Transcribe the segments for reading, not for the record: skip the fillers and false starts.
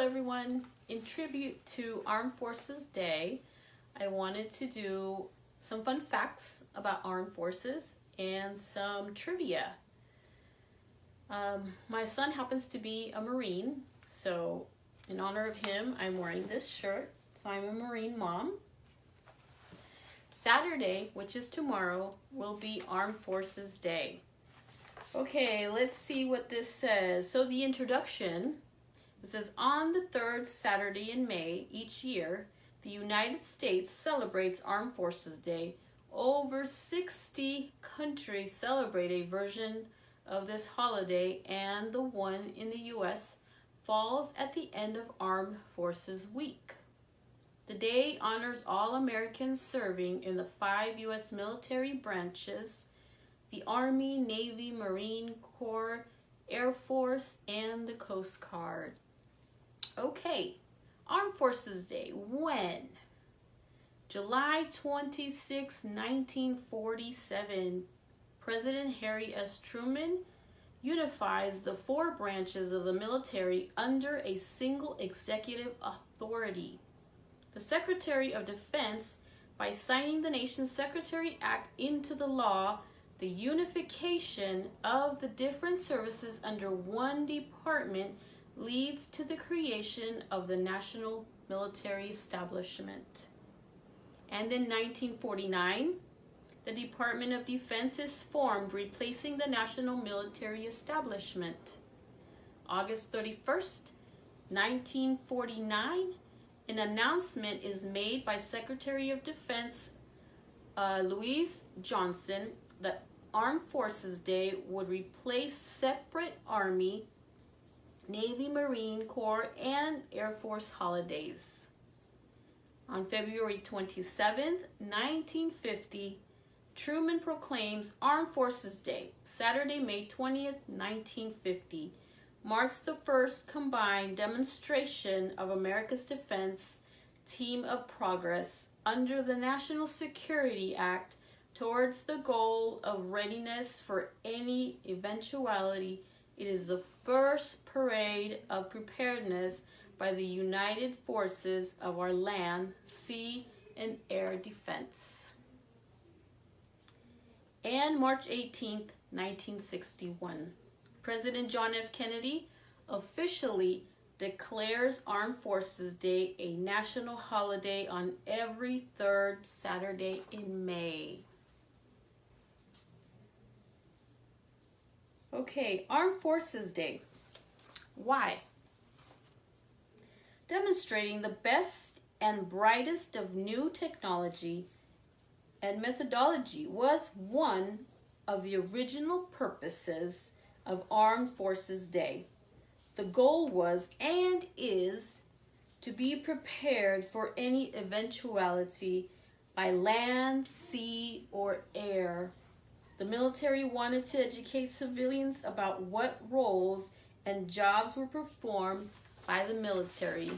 everyone. In tribute to Armed Forces Day, I wanted to do some fun facts about Armed Forces and some trivia. My son happens to be a Marine, so in honor of him, I'm wearing this shirt. So I'm a Marine mom. Saturday, which is tomorrow, will be Armed Forces Day. Okay, let's see what this says. So the introduction, it says, on the third Saturday in May each year, the United States celebrates Armed Forces Day. Over 60 countries celebrate a version of this holiday, and the one in the U.S. falls at the end of Armed Forces Week. The day honors all Americans serving in the 5 U.S. military branches: the Army, Navy, Marine Corps, Air Force, and the Coast Guard. Okay, Armed Forces Day, when? July 26, 1947, President Harry S. Truman unifies the 4 branches of the military under a single executive authority. The Secretary of Defense, by signing the nation's Secretary Act into the law, the unification of the different services under one department leads to the creation of the National Military Establishment. And in 1949, the Department of Defense is formed, replacing the National Military Establishment. August 31st, 1949, an announcement is made by Secretary of Defense Louis Johnson that Armed Forces Day would replace separate Army, Navy, Marine Corps, and Air Force holidays. On February 27, 1950, Truman proclaims Armed Forces Day. Saturday, May 20th, 1950, marks the first combined demonstration of America's defense team of progress under the National Security Act towards the goal of readiness for any eventuality. It is the first parade of preparedness by the United Forces of our land, sea, and air defense. And March 18th, 1961, President John F. Kennedy officially declares Armed Forces Day a national holiday on every 3rd Saturday in May. Okay, Armed Forces Day. Why? Demonstrating the best and brightest of new technology and methodology was one of the original purposes of Armed Forces Day. The goal was and is to be prepared for any eventuality by land, sea, or air. The military wanted to educate civilians about what roles and jobs were performed by the military.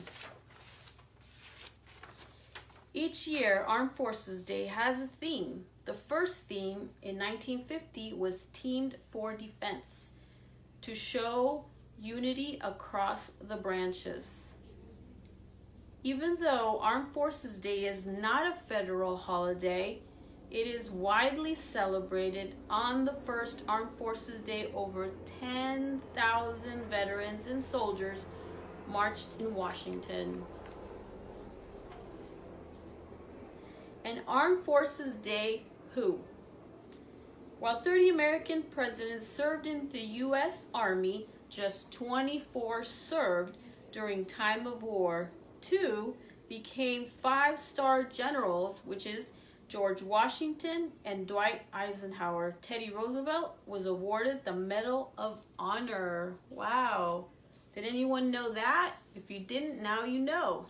Each year, Armed Forces Day has a theme. The first theme in 1950 was Teamed for Defense, to show unity across the branches. Even though Armed Forces Day is not a federal holiday, it is widely celebrated. On the first Armed Forces Day, over 10,000 veterans and soldiers marched in Washington. And Armed Forces Day, who? While 30 American presidents served in the U.S. Army, just 24 served during time of war. 2 became 5-star generals, which is George Washington and Dwight Eisenhower. Teddy Roosevelt was awarded the Medal of Honor. Wow. Did anyone know that? If you didn't, now you know.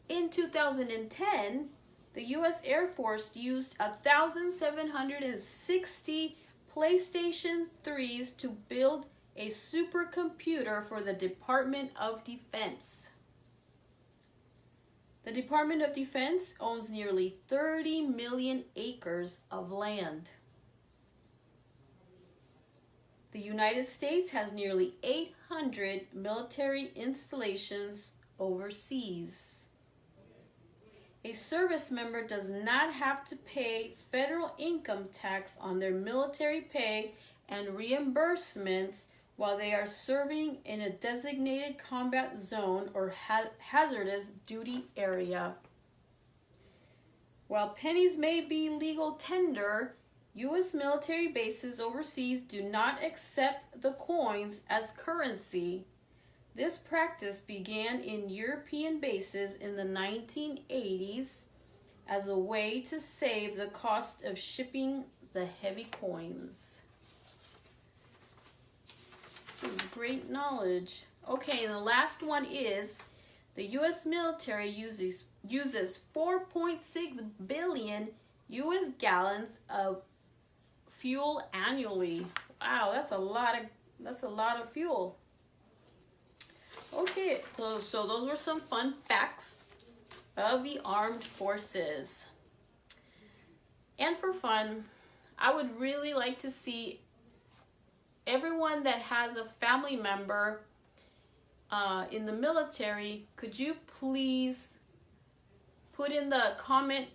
In 2010, the U.S. Air Force used 1,760 PlayStation 3s to build a supercomputer for the Department of Defense. The Department of Defense owns nearly 30 million acres of land. The United States has nearly 100 military installations overseas. A service member does not have to pay federal income tax on their military pay and reimbursements while they are serving in a designated combat zone or hazardous duty area. While pennies may be legal tender, U.S. military bases overseas do not accept the coins as currency. This practice began in European bases in the 1980s as a way to save the cost of shipping the heavy coins. This is great knowledge. Okay, and the last one is the U.S. military uses 4.6 billion U.S. gallons of fuel annually. Wow, that's a lot of fuel. Okay, so those were some fun facts of the armed forces. And for fun, I would really like to see everyone that has a family member in the military, could you please put in the comment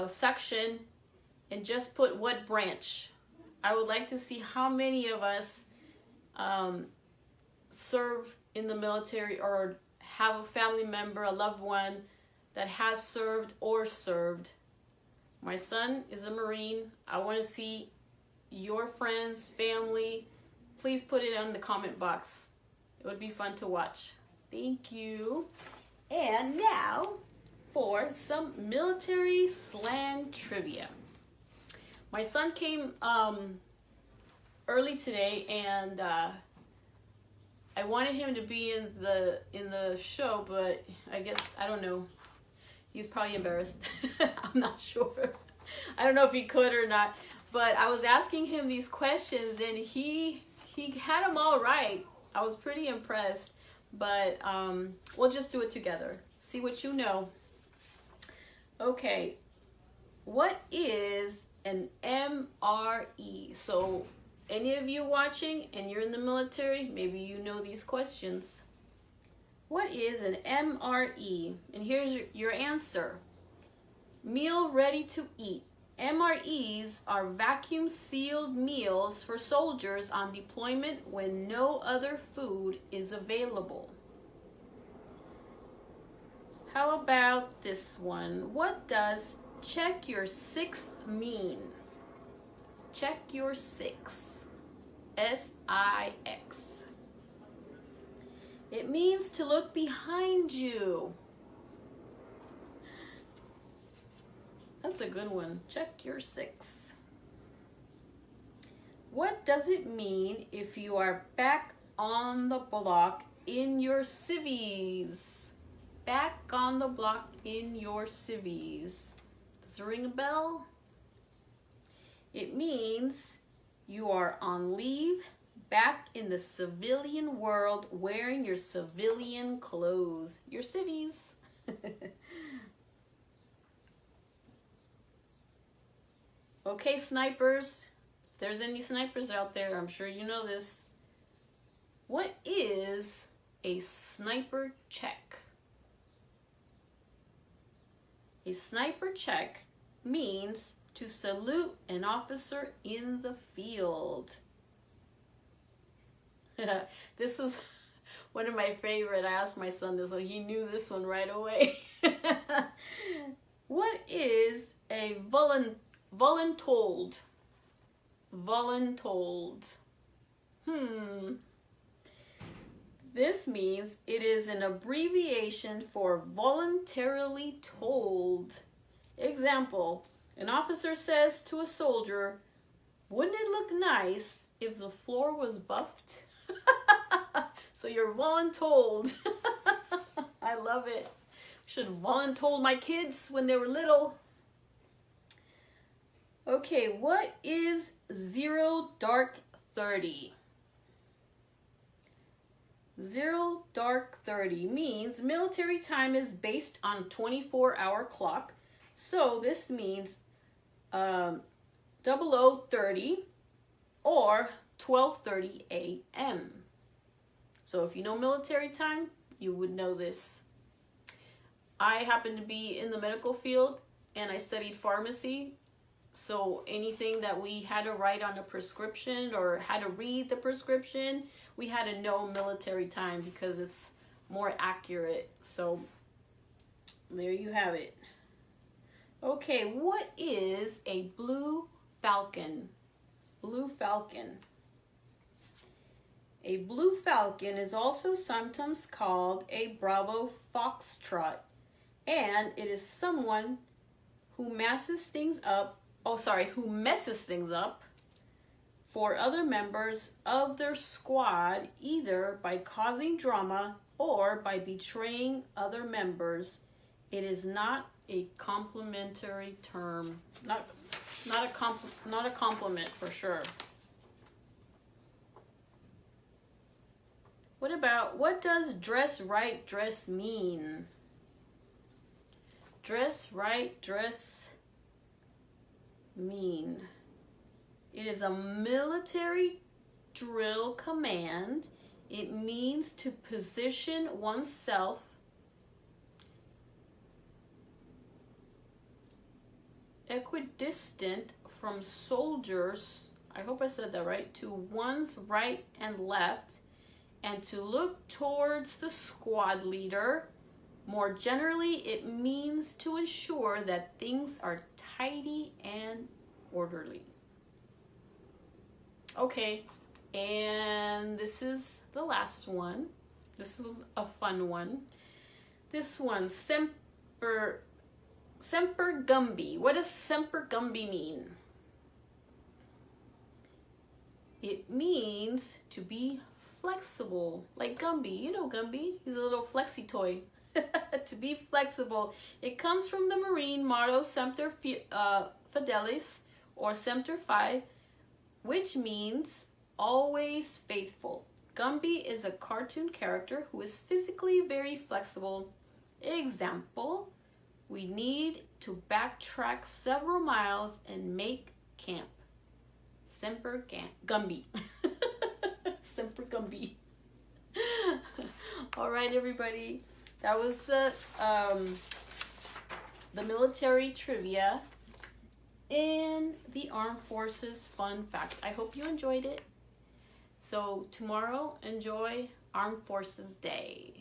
section and just put what branch? I would like to see how many of us serve in the military or have a family member, a loved one that has served or served. My son is a Marine. I want to see your friends, family. Please put it in the comment box. It would be fun to watch. Thank you. And now for some military slang trivia. My son came early today, and I wanted him to be in the show, but I guess, I don't know. He's probably embarrassed. I'm not sure. I don't know if he could or not. But I was asking him these questions, and he had them all right. I was pretty impressed. But we'll just do it together. See what you know. Okay. What is an MRE? So any of you watching and you're in the military, maybe you know these questions. What is an MRE? And here's your answer. Meal ready to eat. MREs are vacuum sealed meals for soldiers on deployment when no other food is available. How about this one? What does check your six mean? Check your six. S-I-X. It means to look behind you. That's a good one. Check your six. What does it mean if you are back on the block in your civvies? Back on the block in your civvies. Does it ring a bell? It means you are on leave, back in the civilian world, wearing your civilian clothes. Your civvies. Okay, snipers. If there's any snipers out there, I'm sure you know this. What is a sniper check? A sniper check means to salute an officer in the field. This is one of my favorite. I asked my son this one. He knew this one right away. What is a voluntold? Voluntold. This means it is an abbreviation for voluntarily told. Example, an officer says to a soldier, "Wouldn't it look nice if the floor was buffed?" So you're voluntold. I love it. Should have voluntold my kids when they were little. Okay, what is 0 dark 30? 0 dark 30 means military time is based on 24-hour clock. So this means 0030 or 12:30 a.m. So if you know military time, you would know this. I happen to be in the medical field and I studied pharmacy. So anything that we had to write on a prescription or had to read the prescription, we had to know military time because it's more accurate. So there you have it. Okay, what is a blue falcon? Blue falcon. A blue falcon is also sometimes called a Bravo foxtrot, and it is someone who messes things up for other members of their squad, either by causing drama or by betraying other members. It is not a complimentary term. Not a compliment for sure. What does dress right dress mean? Dress right dress mean. It is a military drill command. It means to position oneself equidistant from soldiers, I hope I said that right, to one's right and left, and to look towards the squad leader. More generally, it means to ensure that things are tidy and orderly. Okay, and this is the last one. This was a fun one. This one, Semper Gumby. What does Semper Gumby mean? It means to be flexible, like Gumby. You know Gumby. He's a little flexi toy. To be flexible. It comes from the Marine motto Semper Fidelis, or Semper Fi, which means always faithful. Gumby is a cartoon character who is physically very flexible. Example, we need to backtrack several miles and make camp. Semper Gumby. Semper Gumby. All right, everybody. That was the military trivia and the Armed Forces fun facts. I hope you enjoyed it. So tomorrow, enjoy Armed Forces Day.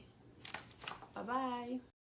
Bye-bye.